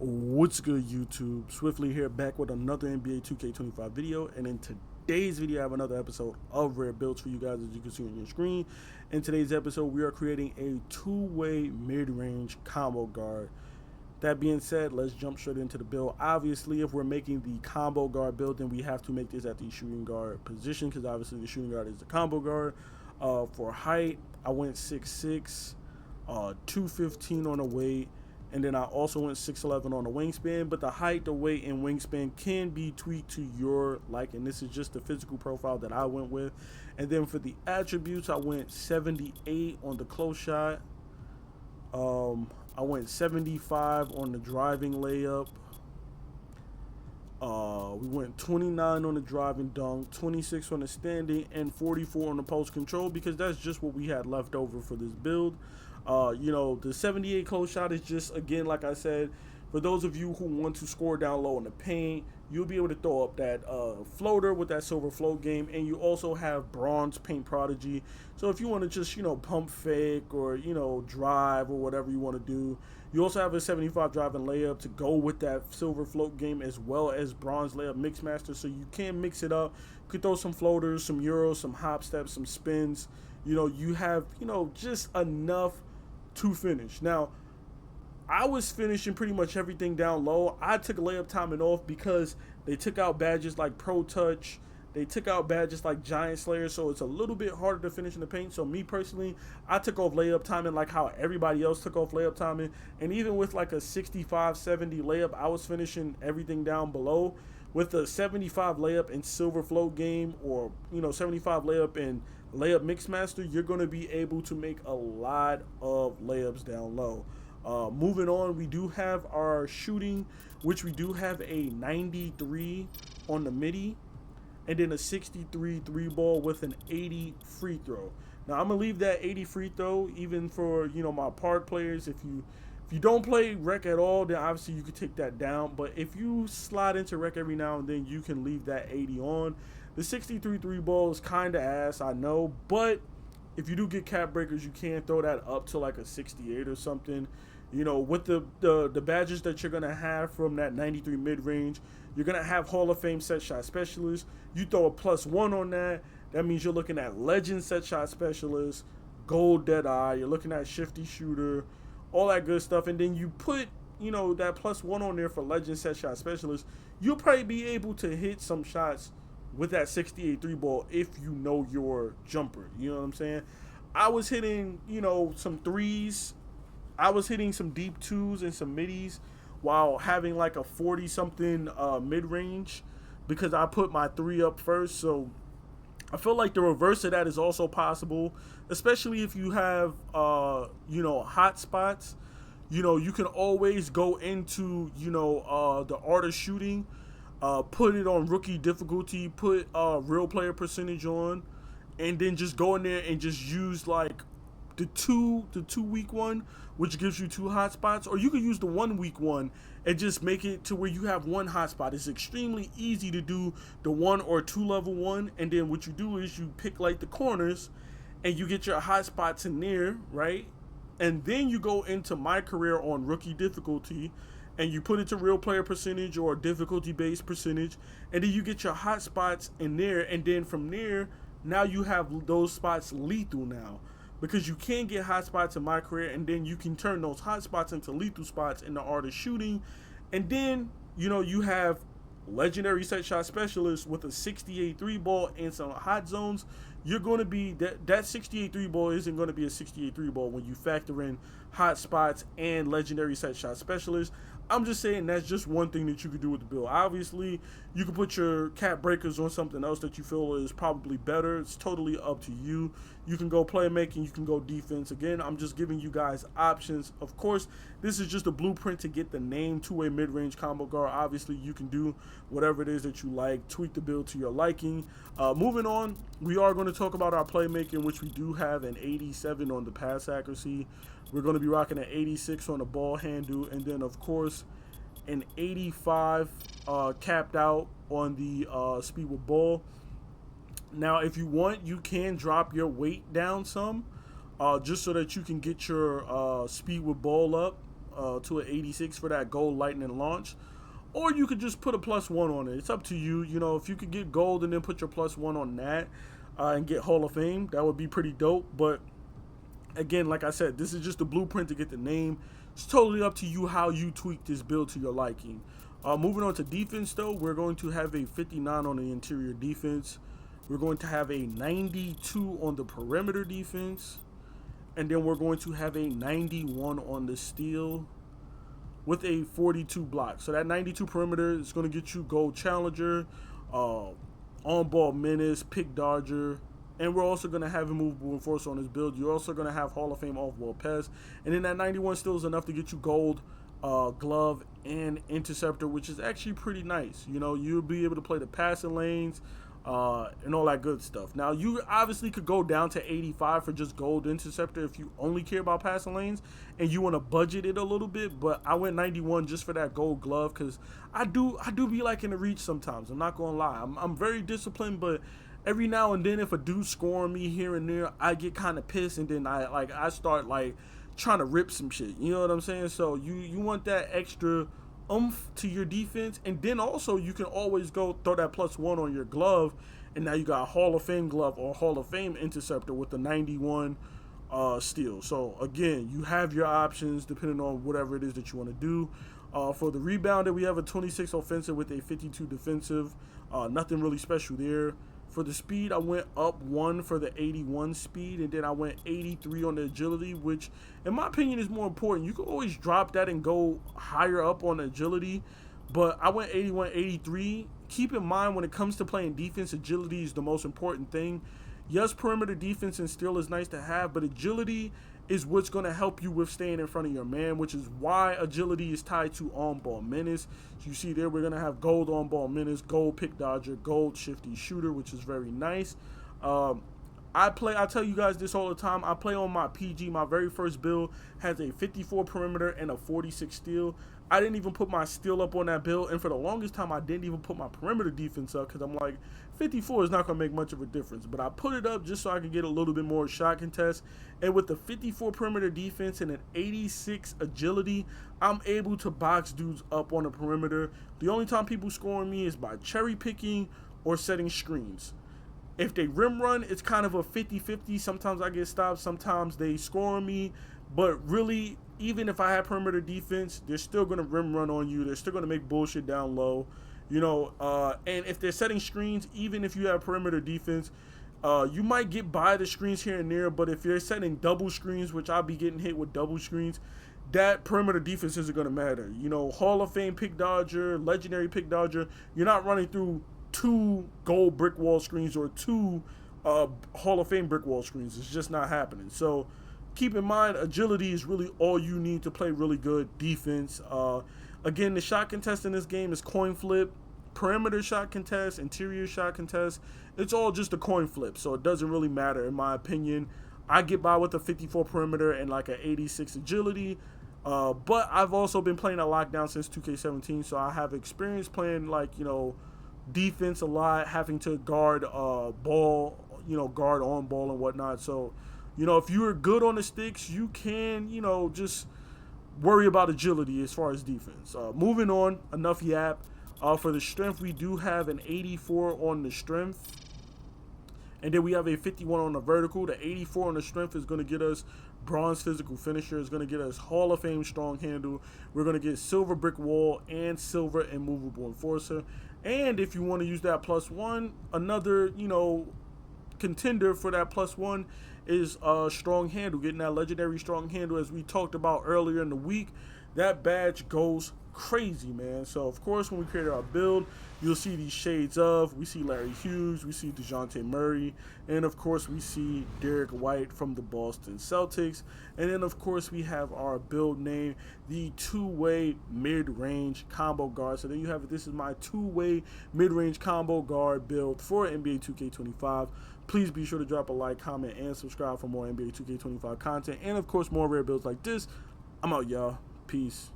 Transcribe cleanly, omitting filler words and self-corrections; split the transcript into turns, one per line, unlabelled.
What's good, YouTube? Swiftly here, back with another NBA 2K25 video. And in today's video, I have another episode of Rare Builds for you guys, as you can see on your screen. In today's episode, we are creating a two-way mid-range combo guard. That being said, let's jump straight into the build. Obviously, if we're making the combo guard build, then we have to make this at the shooting guard position, because obviously the shooting guard is the combo guard. For height, I went 6'6", 215 on the weight. And then I also went 6'11" on the wingspan, but the height, the weight, and wingspan can be tweaked to your liking. This is just the physical profile that I went with. And then for the attributes, I went 78 on the close shot. I went 75 on the driving layup. We went 29 on the driving dunk, 26 on the standing, and 44 on the post control, because that's just what we had left over for this build. The 78 close shot is just, again, like I said, for those of you who want to score down low in the paint, you'll be able to throw up that floater with that silver float game, and you also have bronze paint prodigy. So if you want to just, pump fake or, drive or whatever you want to do, you also have a 75 driving layup to go with that silver float game, as well as bronze layup mix master. So you can mix it up. You could throw some floaters, some euros, some hop steps, some spins. You have, just enough to finish. Now, I was finishing pretty much everything down low. I took layup timing off because they took out badges like Pro Touch. They took out badges like Giant Slayer, so it's a little bit harder to finish in the paint. So me personally, I took off layup timing like how everybody else took off layup timing. And even with like a 65, 70 layup, I was finishing everything down below. With a 75 layup in silver float game, or 75 layup in layup mixmaster, you're going to be able to make a lot of layups down low. Moving on, we do have our shooting, which we do have a 93 on the midi, and then a 63 three ball with an 80 free throw. Now I'm gonna leave that 80 free throw even for my park players. If you don't play rec at all, then obviously you could take that down. But if you slide into rec every now and then, you can leave that 80 on. The 63 three ball is kind of ass, I know, but if you do get cap breakers, you can throw that up to like a 68 or something. With the badges that you're gonna have from that 93 mid range, you're gonna have Hall of Fame set shot specialist. You throw a +1 on that. That means you're looking at legend set shot specialist, gold dead eye. You're looking at shifty shooter, all that good stuff. And then you put that +1 on there for legend set shot specialist. You'll probably be able to hit some shots with that 68 three ball if you know your jumper. You know what I'm saying? I was hitting some threes. I was hitting some deep twos and some middies while having like a 40 something mid range, because I put my three up first. So I feel like the reverse of that is also possible, especially if you have hot spots. You can always go into the art of shooting, put it on rookie difficulty, put real player percentage on, and then just go in there and just use like the two week one, which gives you 2 hot spots, or you could use the 1 week one and just make it to where you have 1 hot spot. It's extremely easy to do the 1 or 2 level one, and then what you do is you pick like the corners and you get your hot spots in there, right? And then you go into my career on rookie difficulty and you put it to real player percentage or difficulty based percentage, and then you get your hot spots in there, and then from there, now you have those spots lethal now. Because you can get hot spots in my career, and then you can turn those hot spots into lethal spots in the art of shooting. And then, you have legendary set shot specialist with a 68 three ball and some hot zones. You're going to be, that 68 three ball isn't going to be a 68 three ball when you factor in hot spots and legendary set shot specialist. I'm just saying that's just one thing that you could do with the build. Obviously, you can put your cap breakers on something else that you feel is probably better. It's totally up to you. You can go playmaking, you can go defense. Again, I'm just giving you guys options. Of course, this is just a blueprint to get the name two-way mid-range combo guard. Obviously, you can do whatever it is that you like, tweak the build to your liking. Moving on, we are going to talk about our playmaking, which we do have an 87 on the pass accuracy. We're going to be rocking an 86 on the ball handle, and then, of course, an 85 capped out on the speed with ball. Now, if you want, you can drop your weight down some, just so that you can get your speed with ball up. to an 86 for that gold lightning launch. Or you could just put a +1 on it. It's up to you. You know, if you could get gold and then put your +1 on that and get Hall of Fame, that would be pretty dope. But again, like I said, this is just a blueprint to get the name. It's totally up to you how you tweak this build to your liking. Moving on to defense, though, we're going to have a 59 on the interior defense. We're going to have a 92 on the perimeter defense. And then we're going to have a 91 on the steal with a 42 block. So that 92 perimeter is going to get you gold challenger, on-ball menace, pick dodger, and we're also going to have immovable enforcer on this build. You're also going to have Hall of Fame off-ball pass. And then that 91 still is enough to get you gold glove and interceptor, which is actually pretty nice. You know, you'll be able to play the passing lanes and all that good stuff. Now, you obviously could go down to 85 for just gold interceptor if you only care about passing lanes and you want to budget it a little bit, but I went 91 just for that gold glove because I do be liking to reach sometimes. I'm not going to lie. I'm very disciplined, but every now and then if a dude's scoring me here and there, I get kind of pissed, and then I start like trying to rip some shit. You know what I'm saying? So you want that extra oomph to your defense, and then also you can always go throw that +1 on your glove, and now you got a Hall of Fame glove or Hall of Fame interceptor with the 91 steal. So again, you have your options depending on whatever it is that you want to do. For the rebounder, we have a 26 offensive with a 52 defensive. Nothing really special there. For the speed, I went up 1 for the 81 speed, and then I went 83 on the agility, which in my opinion is more important. You can always drop that and go higher up on agility, but I went 81, 83. Keep in mind, when it comes to playing defense, agility is the most important thing. Yes, perimeter defense and steal is nice to have, but agility is what's going to help you with staying in front of your man, which is why agility is tied to on-ball menace. So you see there, we're going to have gold on-ball menace, gold pick dodger, gold shifty shooter, which is very nice. I tell you guys this all the time, I play on my PG. My very first build has a 54 perimeter and a 46 steal. I didn't even put my steal up on that build, and for the longest time, I didn't even put my perimeter defense up because I'm like, 54 is not going to make much of a difference. But I put it up just so I can get a little bit more shot contest. And with the 54 perimeter defense and an 86 agility, I'm able to box dudes up on the perimeter. The only time people score on me is by cherry picking or setting screens. If they rim run, it's kind of a 50-50. Sometimes I get stopped, sometimes they score on me. But really, even if I have perimeter defense, they're still going to rim run on you. They're still going to make bullshit down low. You know, and if they're setting screens, even if you have perimeter defense, you might get by the screens here and there. But if you're setting double screens, which I'll be getting hit with double screens, that perimeter defense isn't going to matter. You know, Hall of Fame pick dodger, legendary pick dodger, you're not running through 2 gold brick wall screens or 2 Hall of Fame brick wall screens. It's just not happening. So keep in mind, agility is really all you need to play really good defense. Again, the shot contest in this game is coin flip. Perimeter shot contest, interior shot contest, it's all just a coin flip, so it doesn't really matter in my opinion. I get by with a 54 perimeter and like an 86 agility, but I've also been playing a lockdown since 2K17, so I have experience playing, like, you know, defense a lot, having to guard ball, you know, guard on ball and whatnot. So, you know, if you're good on the sticks, you can, you know, just worry about agility as far as defense. Moving on, enough yap. For the strength, we do have an 84 on the strength, and then we have a 51 on the vertical. The 84 on the strength is going to get us bronze physical finisher. It's going to get us Hall of Fame strong handle. We're going to get silver brick wall and silver immovable enforcer. And if you want to use that +1, another, you know, contender for that +1 is strong handle. Getting that legendary strong handle, as we talked about earlier in the week, that badge goes crazy, man. So of course, when we created our build, you'll see these shades of, we see Larry Hughes, we see DeJounte Murray, and of course we see Derek White from the Boston Celtics. And then of course we have our build name, the two-way mid-range combo guard. So there you have it. This is my two-way mid-range combo guard build for NBA 2K25. Please be sure to drop a like, comment, and subscribe for more NBA 2K25 content, and of course more rare builds like this. I'm out, y'all. Peace.